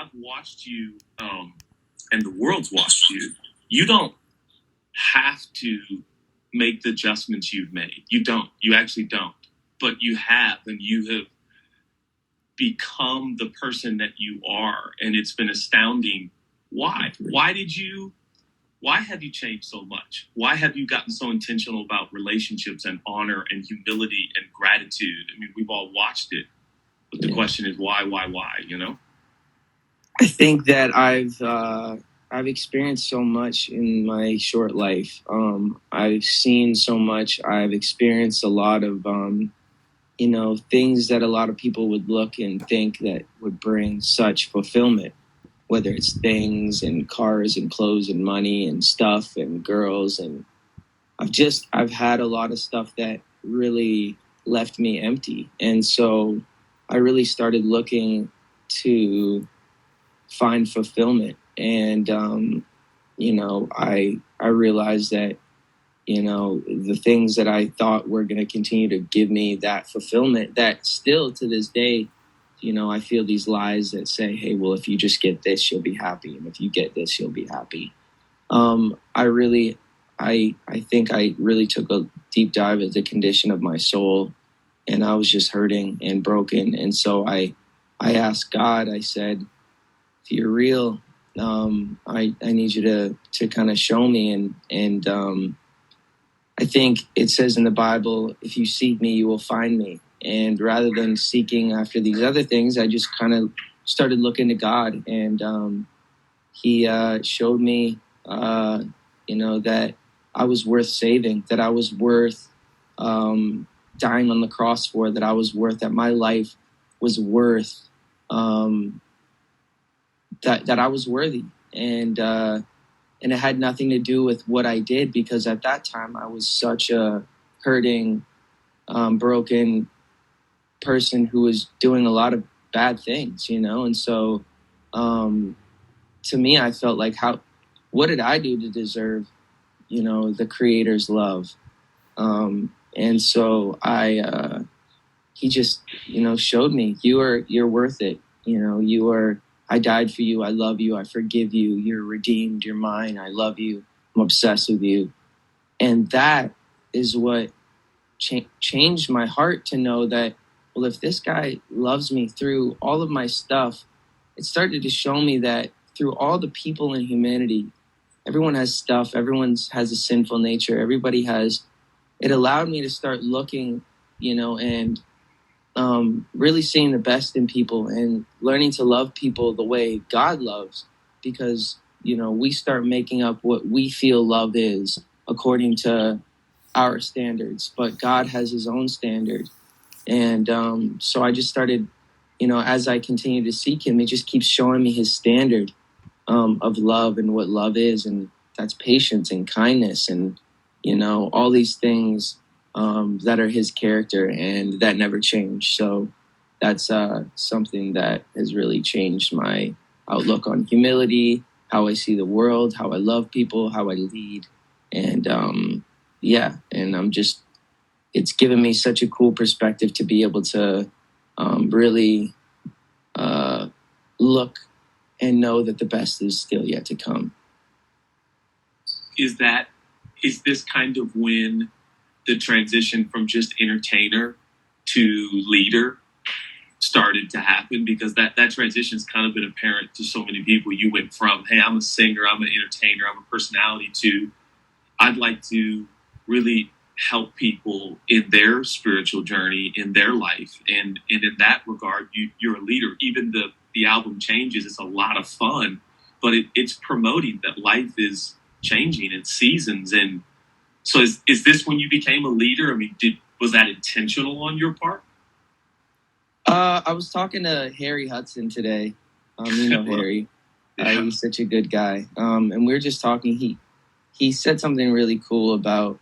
I've watched you, and the world's watched you. You don't have to make the adjustments you've made. You don't. You actually don't. But you have, and you have become the person that you are, and it's been astounding. Why? Why have you changed so much? Why have you gotten so intentional about relationships and honor and humility and gratitude? I mean, we've all watched it, but the question is why, you know? I think that I've experienced so much in my short life. I've seen so much. I've experienced a lot of things that a lot of people would look and think that would bring such fulfillment, whether it's things and cars and clothes and money and stuff and girls. And I've had a lot of stuff that really left me empty. And so I really started looking to find fulfillment. And, I realized that, the things that I thought were going to continue to give me that fulfillment, that still to this day, I feel these lies that say, hey, well, if you just get this, you'll be happy. And if you get this, you'll be happy. I think I really took a deep dive at the condition of my soul, and I was just hurting and broken. And so I asked God, I said, if you're real, I need you to kind of show me. And I think it says in the Bible, if you seek me, you will find me. And rather than seeking after these other things, I just kind of started looking to God. And he showed me, that I was worth saving, that I was worth dying on the cross for, that I was worth, that my life was worth, that I was worthy. And it had nothing to do with what I did, because at that time I was such a hurting, broken person who was doing a lot of bad things, And so to me, I felt like, what did I do to deserve, the Creator's love? And so he just, showed me, you're worth it. I died for you. I love you. I forgive you. You're redeemed. You're mine. I love you. I'm obsessed with you. And that is what changed my heart, to know that, well, if this guy loves me through all of my stuff, it started to show me that through all the people in humanity, everyone has stuff. Everyone has a sinful nature. Everybody has. It allowed me to start looking, and really seeing the best in people and learning to love people the way God loves, because, we start making up what we feel love is according to our standards, but God has his own standard. And so I just started, as I continue to seek him, he just keeps showing me his standard of love and what love is. And that's patience and kindness and, all these things that are his character and that never change. So that's something that has really changed my outlook on humility, how I see the world, how I love people, how I lead. And and it's given me such a cool perspective to be able to really look and know that the best is still yet to come. Is this kind of when the transition from just entertainer to leader started to happen? Because that transition's kind of been apparent to so many people. You went from, hey, I'm a singer, I'm an entertainer, I'm a personality, to I'd like to really help people in their spiritual journey, in their life. And in that regard, you're a leader. Even the album Changes, it's a lot of fun, but it's promoting that life is changing in seasons. And so is this when you became a leader? I mean, was that intentional on your part? I was talking to Harry Hudson today. Harry. He's such a good guy. And we were just talking. He said something really cool about,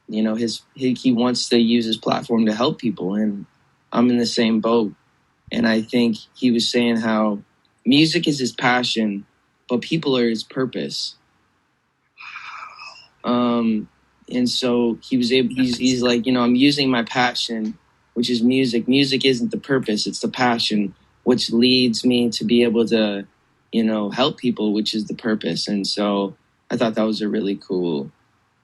he wants to use his platform to help people. And I'm in the same boat. And I think he was saying how music is his passion, but people are his purpose. And so he's like, I'm using my passion, which is music. Music isn't the purpose, it's the passion. which leads me to be able to, help people, which is the purpose. And so I thought that was a really cool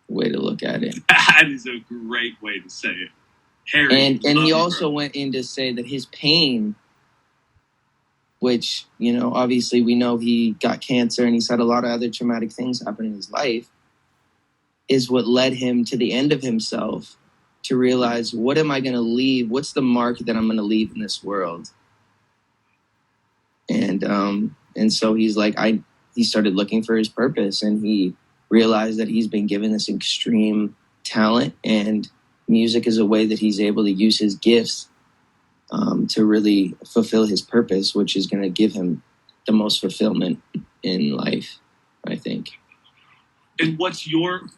way to look at it. That is a great way to say it. Harry, and he also went in to say that his pain, which, obviously we know he got cancer and he's had a lot of other traumatic things happen in his life, is what led him to the end of himself to realize, what am I going to leave? What's the mark that I'm going to leave in this world? And so he's like, he started looking for his purpose, and he realized that he's been given this extreme talent, and music is a way that he's able to use his gifts to really fulfill his purpose, which is going to give him the most fulfillment in life, I think. And what's your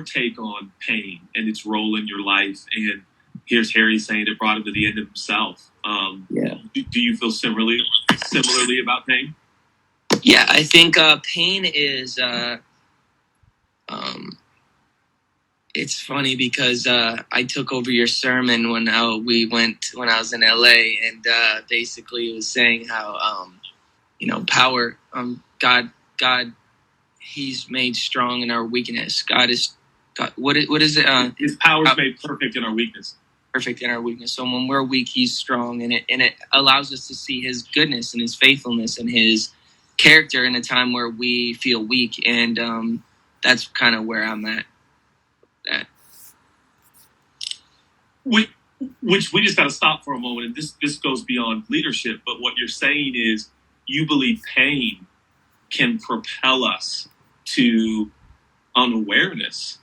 take on pain and its role in your life? And here's Harry saying it brought him to the end of himself. Do you feel similarly about pain? Yeah, I think pain is. It's funny because I took over your sermon when I was in LA, and basically it was saying how power, God, He's made strong in our weakness. God. What is it? His power is made perfect in our weakness. Perfect in our weakness. So when we're weak, He's strong, and it allows us to see His goodness and His faithfulness and His character in a time where we feel weak, and that's kind of where I'm at. Which we just got to stop for a moment, and this goes beyond leadership. But what you're saying is, you believe pain can propel us to unawareness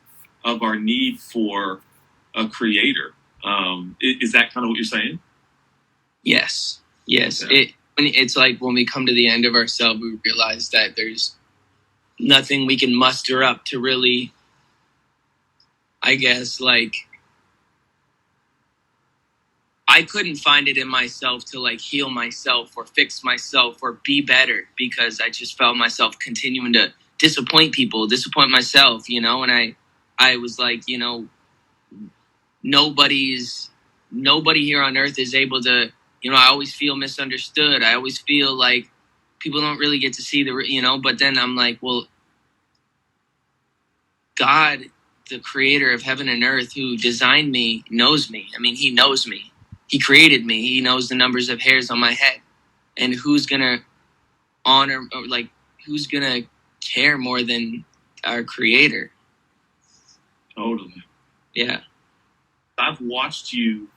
of our need for a creator. Is that kind of what you're saying? Yes. Yeah. It's like when we come to the end of ourselves, we realize that there's nothing we can muster up to really, I guess, like, I couldn't find it in myself to like heal myself or fix myself or be better, because I just felt myself continuing to disappoint people, disappoint myself, and I was like, nobody here on earth is able to, I always feel misunderstood. I always feel like people don't really get to see but then I'm like, well, God, the creator of heaven and earth, who designed me, knows me. I mean, He knows me. He created me. He knows the numbers of hairs on my head. And who's going to honor, or like, who's going to care more than our creator? Totally. Yeah. I've watched you